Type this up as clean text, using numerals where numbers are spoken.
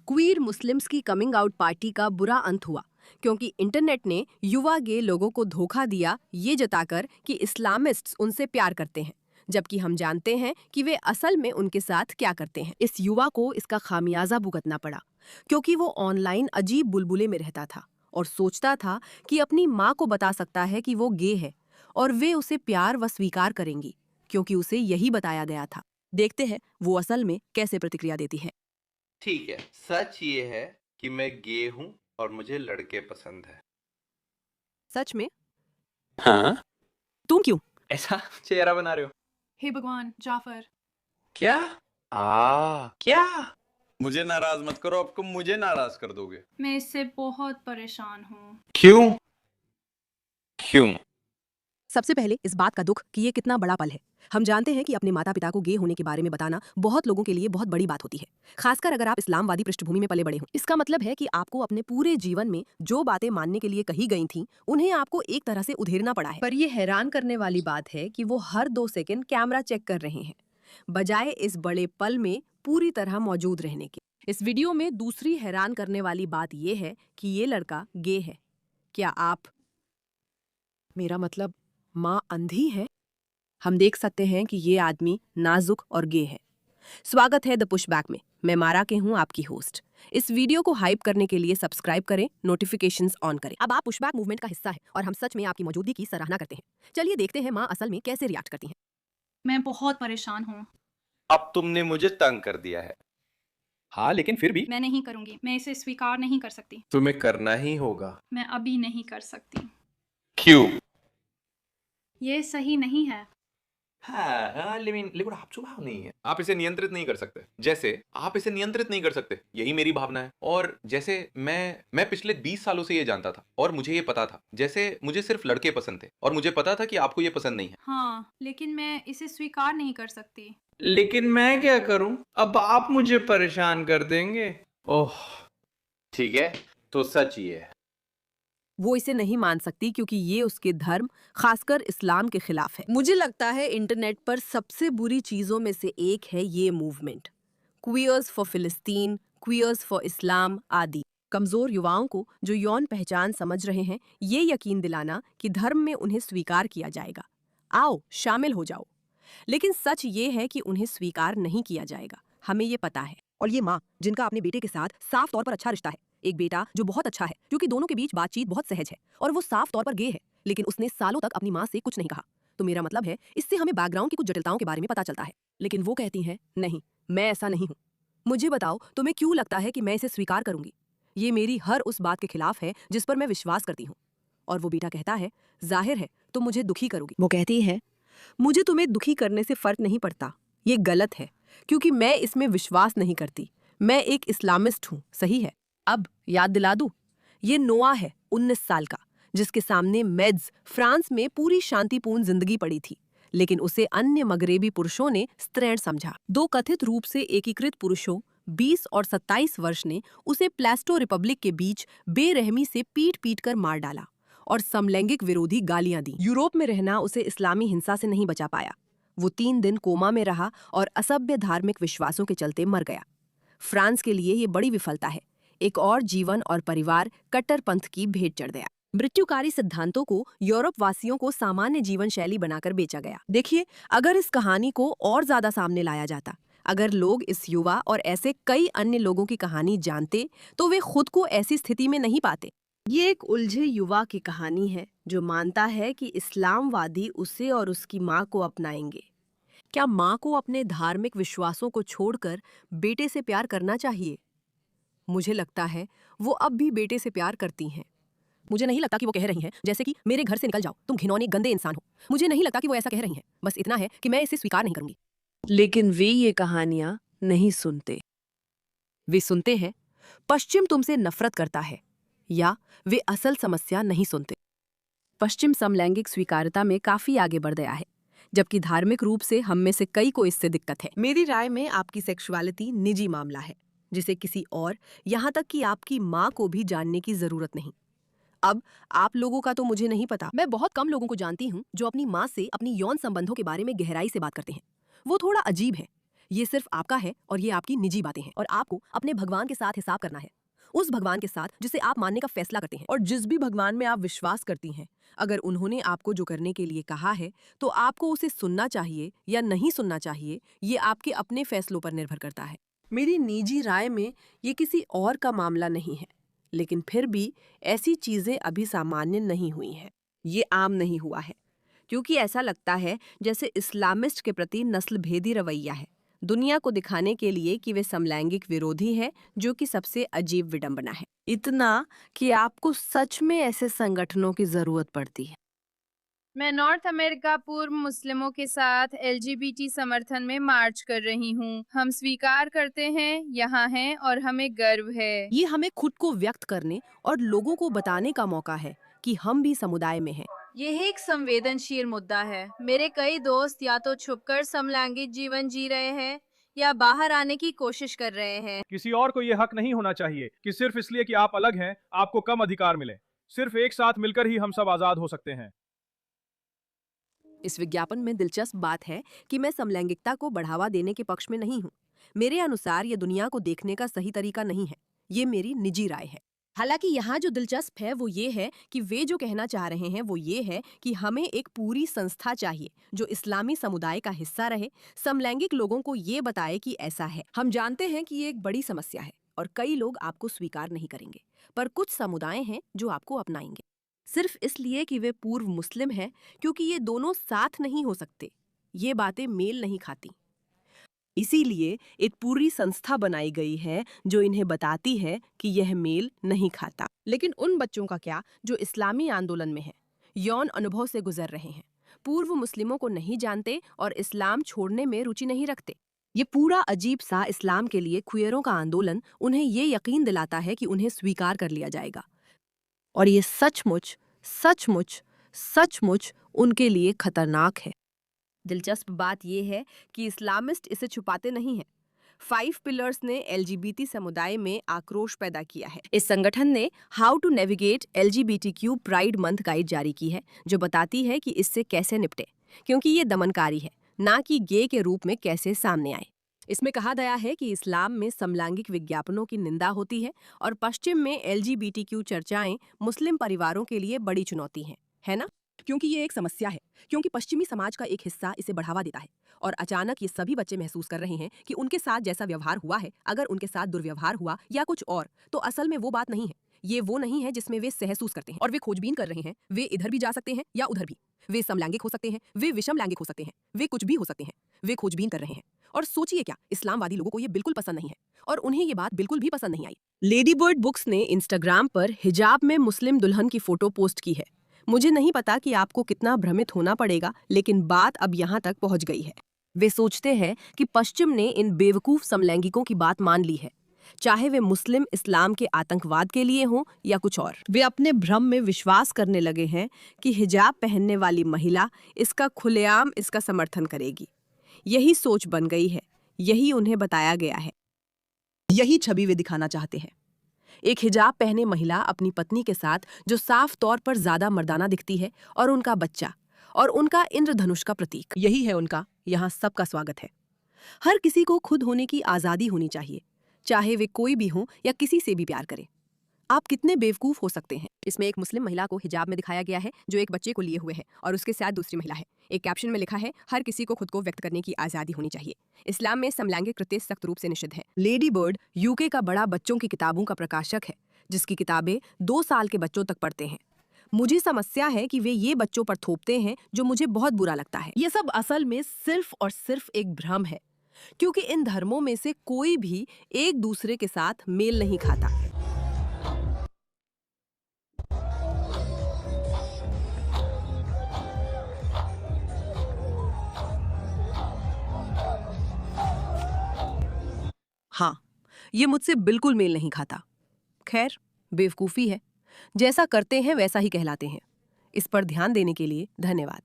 Queer Muslims की coming out party का बुरा अंत हुआ क्योंकि इंटरनेट ने युवा गे लोगों को धोखा दिया ये जताकर कि इस्लामिस्ट्स उनसे प्यार करते हैं, जबकि हम जानते हैं कि वे असल में उनके साथ क्या करते हैं। इस युवा को इसका खामियाजा भुगतना पड़ा क्योंकि वो ऑनलाइन अजीब बुलबुले में रहता था और सोचता था कि अपनी माँ को बता सकता है कि वो गे है और वे उसे प्यार व स्वीकार करेंगी क्योंकि उसे यही बताया गया था। देखते हैं वो असल में कैसे प्रतिक्रिया देती है। ठीक है, सच ये है कि मैं गे हूँ और मुझे लड़के पसंद है। सच में? हाँ, तुम क्यों? ऐसा चेहरा बना रहे हो? हे भगवान, जाफर। क्या? क्या? मुझे नाराज मत करो, आपको मुझे नाराज कर दोगे। मैं इससे बहुत परेशान हूँ। क्यों? क्यों? सबसे पहले इस बात का दुख कि ये कितना बड़ा पल है। हम जानते हैं कि अपने माता पिता को गे होने के बारे में बताना बहुत लोगों के लिए बहुत बड़ी बात होती है, खासकर अगर आप इस्लामवादी पृष्ठभूमि में पले बड़े हों। इसका मतलब है कि आपको अपने पूरे जीवन में जो बातें मानने के लिए कही गई थीं, उन्हें आपको एक तरह से उधेड़ना पड़ा है। पर यह हैरान करने वाली बात है कि वो हर 2 सेकंड कैमरा चेक कर रहे हैं, बजाय इस बड़े पल में पूरी तरह मौजूद रहने के। इस वीडियो में दूसरी हैरान करने वाली बात यह है कि ये लड़का गे है। क्या आप, मेरा मतलब माँ अंधी है? हम देख सकते हैं कि ये आदमी नाजुक और गे है। स्वागत है द पुशबैक में। मैं मारा के हूँ, आपकी होस्ट। इस वीडियो को हाइप करने के लिए सब्सक्राइब करें, नोटिफिकेशंस ऑन करें। अब आप पुशबैक मूवमेंट का हिस्सा है और हम सच में आपकी मौजूदगी की सराहना करते हैं। चलिए देखते हैं माँ असल में कैसे रिएक्ट करती हैं। मैं बहुत परेशान हूँ। अब तुमने मुझे तंग कर दिया है। हाँ, लेकिन फिर भी मैं नहीं करूँगी। मैं इसे स्वीकार नहीं कर सकती। तुम्हें करना ही होगा। मैं अभी नहीं कर सकती। क्यों? ये सही नहीं है। हाँ, लेकिन आप स्वभाव नहीं है। आप इसे नियंत्रित नहीं कर सकते। जैसे आप इसे नियंत्रित नहीं कर सकते, यही मेरी भावना है। और जैसे मैं पिछले 20 सालों से ये जानता था और मुझे ये पता था, जैसे मुझे सिर्फ लड़के पसंद थे और मुझे पता था कि आपको ये पसंद नहीं है। हाँ, लेकिन मैं इसे स्वीकार नहीं कर सकती। लेकिन मैं क्या करूं? अब आप मुझे परेशान कर देंगे। ओह, ठीक है, तो सच ये है। वो इसे नहीं मान सकती क्योंकि ये उसके धर्म, खासकर इस्लाम के खिलाफ है। मुझे लगता है इंटरनेट पर सबसे बुरी चीजों में से एक है ये मूवमेंट, क्वियर्स फॉर फिलिस्तीन, क्वियर्स फॉर इस्लाम आदि। कमजोर युवाओं को जो यौन पहचान समझ रहे हैं, ये यकीन दिलाना कि धर्म में उन्हें स्वीकार किया जाएगा। आओ शामिल हो जाओ। लेकिन सच ये है कि उन्हें स्वीकार नहीं किया जाएगा, हमें ये पता है। और ये माँ जिनका अपने बेटे के साथ साफ तौर पर अच्छा रिश्ता है, एक बेटा जो बहुत अच्छा है क्योंकि दोनों के बीच बातचीत बहुत सहज है, और वो साफ तौर पर गे है, लेकिन उसने सालों तक अपनी माँ से कुछ नहीं कहा। तो मेरा मतलब है, इससे हमें बैकग्राउंड की कुछ जटिलताओं के बारे में पता चलता है। लेकिन वो कहती हैं, नहीं, मैं ऐसा नहीं हूँ। मुझे बताओ, तुम्हें क्यों लगता है कि मैं इसे स्वीकार करूंगी? ये मेरी हर उस बात के खिलाफ है जिस पर मैं विश्वास करती हूँ। और वो बेटा कहता है, जाहिर है तुम मुझे दुखी करोगी। वो कहती है, मुझे तुम्हें दुखी करने से फर्क नहीं पड़ता। ये गलत है क्योंकि मैं इसमें विश्वास नहीं करती। मैं एक इस्लामिस्ट हूँ, सही है। अब याद दिला दूं, ये नोआ है, 19 साल का, जिसके सामने मेड्स फ्रांस में पूरी शांतिपूर्ण जिंदगी पड़ी थी, लेकिन उसे अन्य मगरेबी पुरुषों ने स्त्रैण समझा। 2 कथित रूप से एकीकृत पुरुषों, 20 और 27 वर्ष ने उसे प्लास्टो रिपब्लिक के बीच बेरहमी से पीट कर मार डाला और समलैंगिक विरोधी गालियां दी। यूरोप में रहना उसे इस्लामी हिंसा से नहीं बचा पाया। वो 3 दिन कोमा में रहा और असभ्य धार्मिक विश्वासों के चलते मर गया। फ्रांस के लिए ये बड़ी विफलता है। एक और जीवन और परिवार कट्टरपंथ की भेंट चढ़ गया। मृत्युकारी सिद्धांतों को यूरोप वासियों को सामान्य जीवन शैली बनाकर बेचा गया। देखिए, अगर इस कहानी को और ज्यादा सामने लाया जाता, अगर लोग इस युवा और ऐसे कई अन्य लोगों की कहानी जानते, तो वे खुद को ऐसी स्थिति में नहीं पाते। ये एक उलझे युवा की कहानी है जो मानता है कि इस्लामवादी उसे और उसकी माँ को अपनाएंगे। क्या माँ को अपने धार्मिक विश्वासों को छोड़कर बेटे से प्यार करना चाहिए? मुझे लगता है वो अब भी बेटे से प्यार करती हैं। मुझे नहीं लगता कि वो कह रही हैं जैसे कि मेरे घर से निकल जाओ, तुम घिनौने गंदे इंसान हो। मुझे नहीं लगता कि वो ऐसा कह रही हैं। बस इतना है कि मैं इसे स्वीकार नहीं करूंगी। लेकिन वे ये कहानियां नहीं सुनते। वे सुनते हैं, पश्चिम तुमसे नफरत करता है, या वे असल समस्या नहीं सुनते। पश्चिम समलैंगिक स्वीकार्यता में काफी आगे बढ़ गया है, जबकि धार्मिक रूप से हम में से कई को इससे दिक्कत है। मेरी राय में आपकी सेक्सुअलिटी निजी मामला है, जिसे किसी और, यहाँ तक कि आपकी माँ को भी जानने की जरूरत नहीं। अब आप लोगों का तो मुझे नहीं पता। मैं बहुत कम लोगों को जानती हूँ जो अपनी माँ से अपनी यौन संबंधों के बारे में गहराई से बात करते हैं। वो थोड़ा अजीब है, ये सिर्फ आपका है और ये आपकी निजी बातें हैं और आपको अपने भगवान के साथ हिसाब करना है, उस भगवान के साथ जिसे आप मानने का फैसला करते हैं। और जिस भी भगवान में आप विश्वास करती हैं, अगर उन्होंने आपको जो करने के लिए कहा है तो आपको उसे सुनना चाहिए या नहीं सुनना चाहिए, ये आपके अपने फैसलों पर निर्भर करता है। मेरी निजी राय में ये किसी और का मामला नहीं है, लेकिन फिर भी ऐसी चीजें अभी सामान्य नहीं हुई हैं। ये आम नहीं हुआ है क्योंकि ऐसा लगता है जैसे इस्लामिस्ट के प्रति नस्ल भेदी रवैया है, दुनिया को दिखाने के लिए कि वे समलैंगिक विरोधी हैं, जो कि सबसे अजीब विडंबना है। इतना कि आपको सच में ऐसे संगठनों की जरूरत पड़ती है। मैं नॉर्थ अमेरिका पूर्व मुस्लिमों के साथ एलजीबीटी समर्थन में मार्च कर रही हूँ। हम स्वीकार करते हैं, यहाँ हैं और हमें गर्व है। ये हमें खुद को व्यक्त करने और लोगों को बताने का मौका है कि हम भी समुदाय में हैं। यह एक संवेदनशील मुद्दा है। मेरे कई दोस्त या तो छुपकर समलैंगिक जीवन जी रहे हैं या बाहर आने की कोशिश कर रहे हैं। किसी और को ये हक नहीं होना चाहिए कि सिर्फ इसलिए कि आप अलग हैं आपको कम अधिकार मिले। सिर्फ एक साथ मिलकर ही हम सब आजाद हो सकते हैं। इस विज्ञापन में दिलचस्प बात है कि मैं समलैंगिकता को बढ़ावा देने के पक्ष में नहीं हूँ। मेरे अनुसार ये दुनिया को देखने का सही तरीका नहीं है। ये मेरी निजी राय है। हालांकि यहाँ जो दिलचस्प है वो ये है कि वे जो कहना चाह रहे हैं वो ये है कि हमें एक पूरी संस्था चाहिए जो इस्लामी समुदाय का हिस्सा रहे, समलैंगिक लोगों को ये बताए कि ऐसा है। हम जानते हैं कि ये एक बड़ी समस्या है और कई लोग आपको स्वीकार नहीं करेंगे, पर कुछ समुदाय हैं जो आपको अपनाएंगे सिर्फ इसलिए कि वे पूर्व मुस्लिम हैं, क्योंकि ये दोनों साथ नहीं हो सकते। ये बातें मेल नहीं खाती। इसीलिए एक पूरी संस्था बनाई गई है जो इन्हें बताती है कि यह मेल नहीं खाता। लेकिन उन बच्चों का क्या जो इस्लामी आंदोलन में हैं, यौन अनुभव से गुजर रहे हैं, पूर्व मुस्लिमों को नहीं जानते और इस्लाम छोड़ने में रुचि नहीं रखते? ये पूरा अजीब सा इस्लाम के लिए क्वियरों का आंदोलन उन्हें ये यकीन दिलाता है कि उन्हें स्वीकार कर लिया जाएगा, और ये सचमुच सचमुच सचमुच उनके लिए खतरनाक है। दिलचस्प बात यह है कि इस्लामिस्ट इसे छुपाते नहीं हैं। 5 पिलर्स ने एलजीबीटी समुदाय में आक्रोश पैदा किया है। इस संगठन ने how to navigate LGBTQ pride month guide जारी की है, जो बताती है कि इससे कैसे निपटे, क्योंकि ये दमनकारी है, ना कि गे के रूप में कैसे सामने आए। इसमें कहा गया है कि इस्लाम में समलैंगिक विज्ञापनों की निंदा होती है और पश्चिम में एलजीबीटीक्यू चर्चाएं मुस्लिम परिवारों के लिए बड़ी चुनौती हैं, है ना? क्योंकि ये एक समस्या है, क्योंकि पश्चिमी समाज का एक हिस्सा इसे बढ़ावा देता है और अचानक ये सभी बच्चे महसूस कर रहे हैं कि उनके साथ जैसा व्यवहार हुआ है, अगर उनके साथ दुर्व्यवहार हुआ या कुछ और, तो असल में वो बात नहीं है। ये वो नहीं है जिसमें वे महसूस करते हैं और वे खोजबीन कर रहे हैं। वे इधर भी जा सकते हैं या उधर भी, वे समलैंगिक हो सकते हैं, वे विषम लैंगिक हो सकते हैं, वे कुछ भी हो सकते हैं। वे खोजबीन कर रहे हैं। और सोचिए क्या, इस्लामवादी लोगों को ये बिल्कुल पसंद नहीं है और उन्हें ये बात बिल्कुल भी पसंद नहीं आई। लेडी बर्ड बुक्स ने इंस्टाग्राम पर हिजाब में मुस्लिम दुल्हन की फोटो पोस्ट की है। मुझे नहीं पता कि आपको कितना भ्रमित होना पड़ेगा, लेकिन बात अब यहाँ तक पहुँच गई है। वे सोचते हैं कि पश्चिम ने इन बेवकूफ समलैंगिकों की बात मान ली है, चाहे वे मुस्लिम इस्लाम के आतंकवाद के लिए हों या कुछ और। वे अपने भ्रम में विश्वास करने लगे हैं कि हिजाब पहनने वाली महिला इसका खुलेआम इसका समर्थन करेगी। यही सोच बन गई है, यही उन्हें बताया गया है, यही छवि वे दिखाना चाहते हैं। एक हिजाब पहने महिला अपनी पत्नी के साथ जो साफ तौर पर ज्यादा मर्दाना दिखती है, और उनका बच्चा और उनका इंद्रधनुष का प्रतीक, यही है उनका। यहाँ सबका स्वागत है। हर किसी को खुद होने की आजादी होनी चाहिए, चाहे वे कोई भी हों या किसी से भी प्यार करें। आप कितने बेवकूफ हो सकते हैं। इसमें एक मुस्लिम महिला को हिजाब में दिखाया गया है जो एक बच्चे को लिए हुए है और उसके साथ दूसरी महिला है। एक कैप्शन में लिखा है, हर किसी को खुद को व्यक्त करने की आजादी होनी चाहिए। इस्लाम में समलैंगिक कृत्य सख्त रूप से निषिद्ध है। लेडी बर्ड यूके का बड़ा बच्चों की किताबों का प्रकाशक है, जिसकी किताबें 2 साल के बच्चों तक पढ़ते हैं। मुझे समस्या है कि वे ये बच्चों पर थोपते हैं, जो मुझे बहुत बुरा लगता है। ये सब असल में सिर्फ और सिर्फ एक भ्रम है, क्योंकि इन धर्मों में से कोई भी एक दूसरे के साथ मेल नहीं खाता। हाँ, ये मुझसे बिल्कुल मेल नहीं खाता। खैर, बेवकूफ़ी है। जैसा करते हैं वैसा ही कहलाते हैं। इस पर ध्यान देने के लिए धन्यवाद।